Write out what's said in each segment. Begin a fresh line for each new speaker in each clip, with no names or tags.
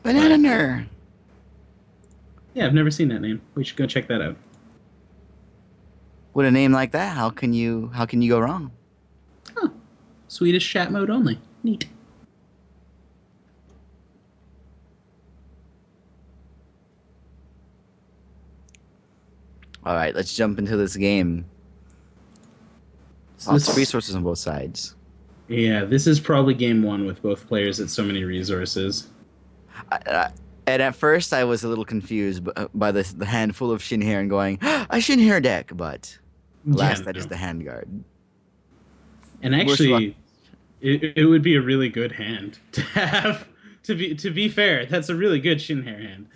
Banana.
Yeah, I've never seen that name. We should go check that out.
With a name like that, how can you go wrong?
Oh, Swedish chat mode only. Neat.
All right, let's jump into this game.
So
Lots of
this,
resources on both sides.
yeah, this is probably game one with both players at so many resources.
I, I, and at first, I was a little confused by the handful of Shinhair and going, a Shinhair deck, but alas,
Yeah,
that is
no.
the hand guard.
And
Worst luck.
actually, it would be a really good hand to have. To be fair, that's a really good Shinhair hand.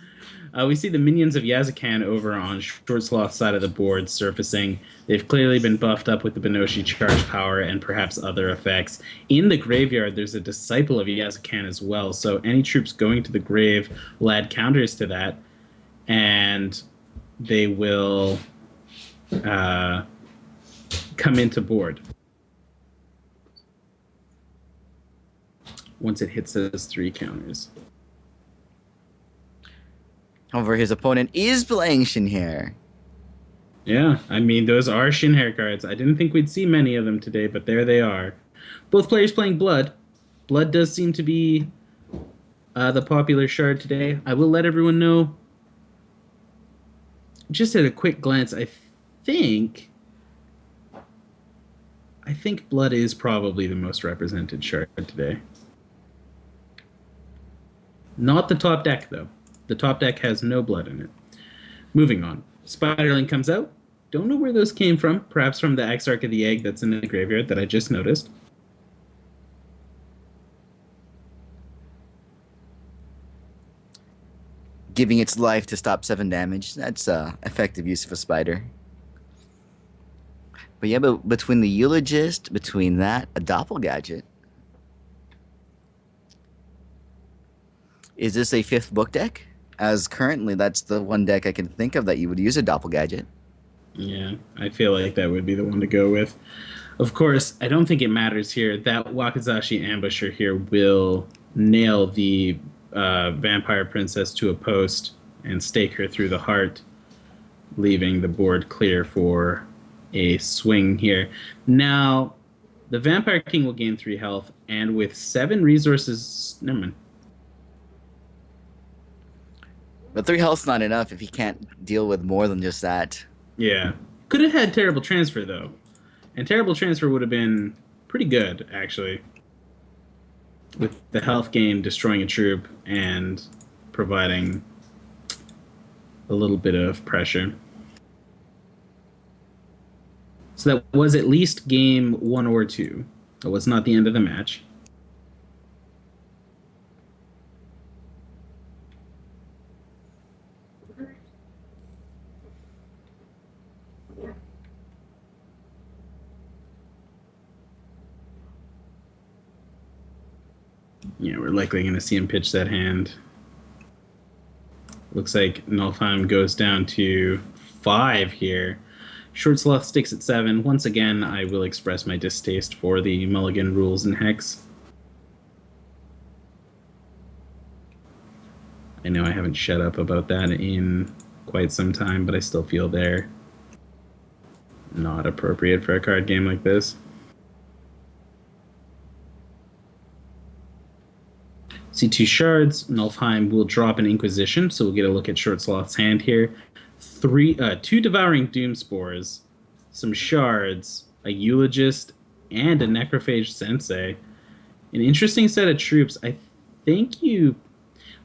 We see the minions of Yazakan over on ShortSloth's side of the board surfacing. They've clearly been buffed up with the Benoshi charge power and perhaps other effects. In the graveyard, there's a disciple of Yazakan as well, so any troops going to the grave will add counters to that, and they will uh, come into board once it hits those three counters.
However, his opponent is playing Shinhair.
Yeah, I mean, those are Shinhair cards. I didn't think we'd see many of them today, but there they are. Both players playing Blood. Blood does seem to be the popular shard today. I will let everyone know, just at a quick glance, think I think Blood is probably the most represented shard today. Not the top deck, though. The top deck has no Blood in it. Moving on. Spiderling comes out. Don't know where those came from. Perhaps from the Exarch of the Egg that's in the graveyard that I just noticed.
Giving its life to stop 7 damage. That's effective use of a spider. But yeah, but between the Eulogist, between that, a Doppelgadget. Is this a 5th book deck? As currently, that's the one deck I can think of that you would use a Doppelgadget.
Yeah, I feel like that would be the one to go with. Of course, I don't think it matters here. That Wakizashi Ambusher here will nail the Vampire Princess to a post and stake her through the heart, leaving the board clear for a swing here. Now, the Vampire King will gain 3 health, and with 7 resources... Never mind.
But 3 health's not enough if he can't deal with more than just that.
Yeah. Could have had Terrible Transfer, though. And Terrible Transfer would have been pretty good, actually. With the health gain, destroying a troop, and providing a little bit of pressure. So that was at least game 1 or 2. It was not the end of the match. Yeah, we're likely going to see him pitch that hand. Looks like Nollfem goes down to 5 here. ShortSloth sticks at 7. Once again, I will express my distaste for the mulligan rules in Hex. I know I haven't shut up about that in quite some time, but I still feel they're not appropriate for a card game like this. See 2 shards. Nollfem will drop an Inquisition, so we'll get a look at ShortSloth's hand here. 2 Devouring Doom Spores, some shards, a Eulogist, and a Necrophage Sensei. An interesting set of troops. I think you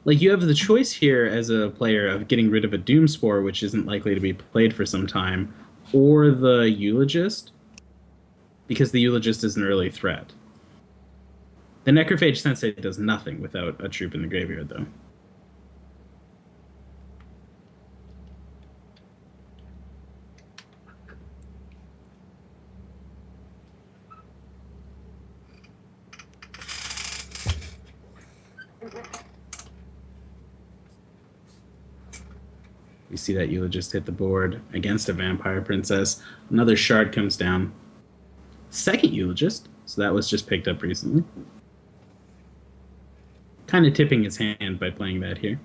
have the choice here as a player of getting rid of a Doom Spore, which isn't likely to be played for some time, or the Eulogist, because the Eulogist is an early threat. The Necrophage Sensei does nothing without a troop in the graveyard, though. We see that Eulogist hit the board against a Vampire Princess. Another shard comes down. Second Eulogist, so that was just picked up recently. kind of tipping his hand by playing that here.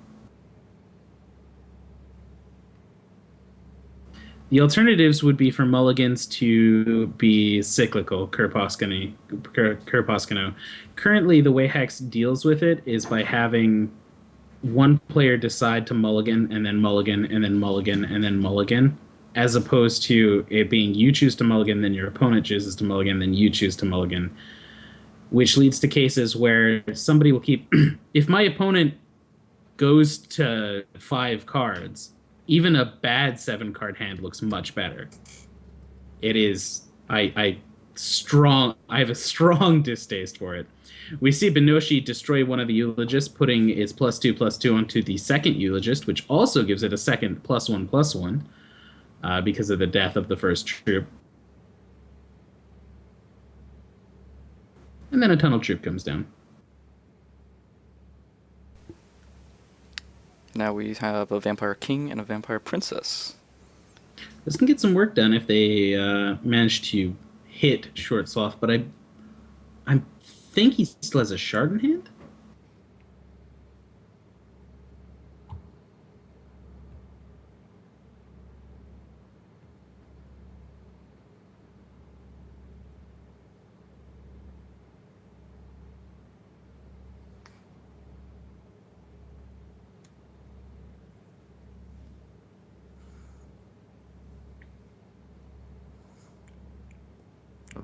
The alternatives would be for mulligans to be cyclical, Kurposkano. Currently, the way Hex deals with it is by having one player decide to mulligan, and then mulligan, and then mulligan, and then mulligan, as opposed to it being you choose to mulligan, then your opponent chooses to mulligan, then you choose to mulligan, which leads to cases where somebody will keep... If my opponent goes to 5 cards, even a bad 7-card hand looks much better. It is... I have a strong distaste for it. We see Benoshi destroy one of the Eulogists, putting its +2/+2 onto the second Eulogist, which also gives it a second +1/+1 because of the death of the first troop. And then a Tunnel Troop comes down.
Now we have a Vampire King and a Vampire Princess.
This can get some work done if they manage to hit ShortSloth, but I think he still has a shard in hand?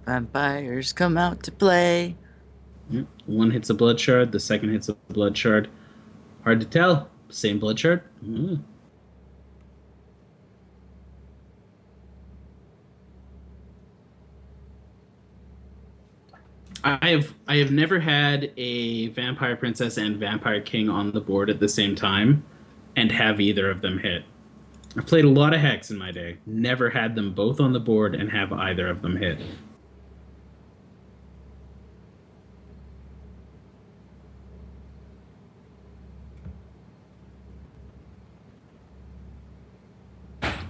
Vampires come out to play.
One hits a blood shard, the second hits a blood shard. Hard to tell. Same blood shard. I have never had a Vampire Princess and Vampire King on the board at the same time and have either of them hit. I've played a lot of Hex in my day. Never had them both on the board and have either of them hit.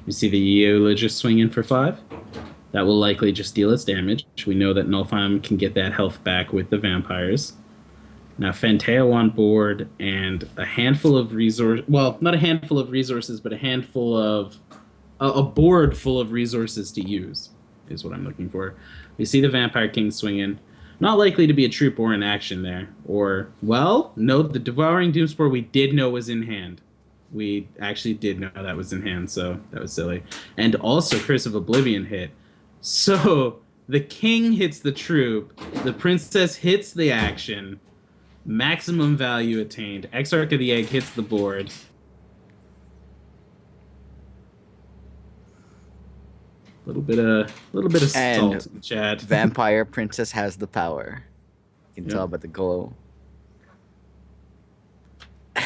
You see the Eulogist swing in for 5. That will likely just deal its damage. We know that Nollfem can get that health back with the vampires. Now Fanteo on board and a handful of resources. Well, not a handful of resources, but a handful of... a board full of resources to use is what I'm looking for. We see the Vampire King swing in. Not likely to be a troop or an action there. Or, well, no, the Devouring Doomspore we did know was in hand. We actually did know that was in hand, so that was silly. And also Curse of Oblivion hit. So the king hits the troop, the princess hits the action, maximum value attained. Exarch of the Egg hits the board. A little bit of salt in the chat.
Vampire Princess has the power. You can tell by the glow.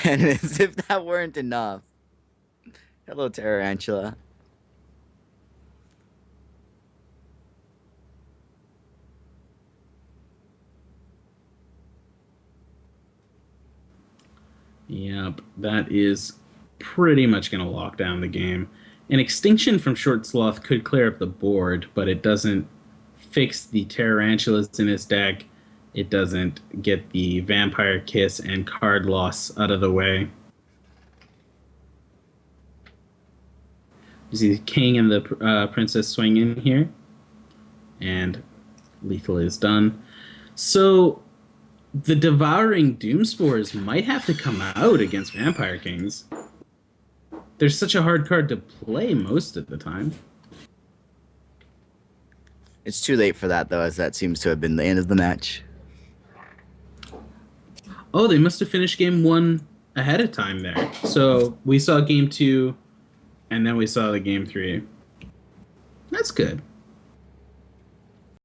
And as if that weren't enough. Hello, Tarantula.
Yep, that is pretty much going to lock down the game. An Extinction from ShortSloth could clear up the board, but it doesn't fix the Tarantulas in his deck. It doesn't get the Vampire Kiss and card loss out of the way. You see the king and the princess swing in here. And lethal is done. So the Devouring Doomspores might have to come out against Vampire Kings. They're such a hard card to play most of the time.
It's too late for that, though, as that seems to have been the end of the match.
Oh, they must have finished game 1 ahead of time there. So we saw game 2, and then we saw the game 3. That's good.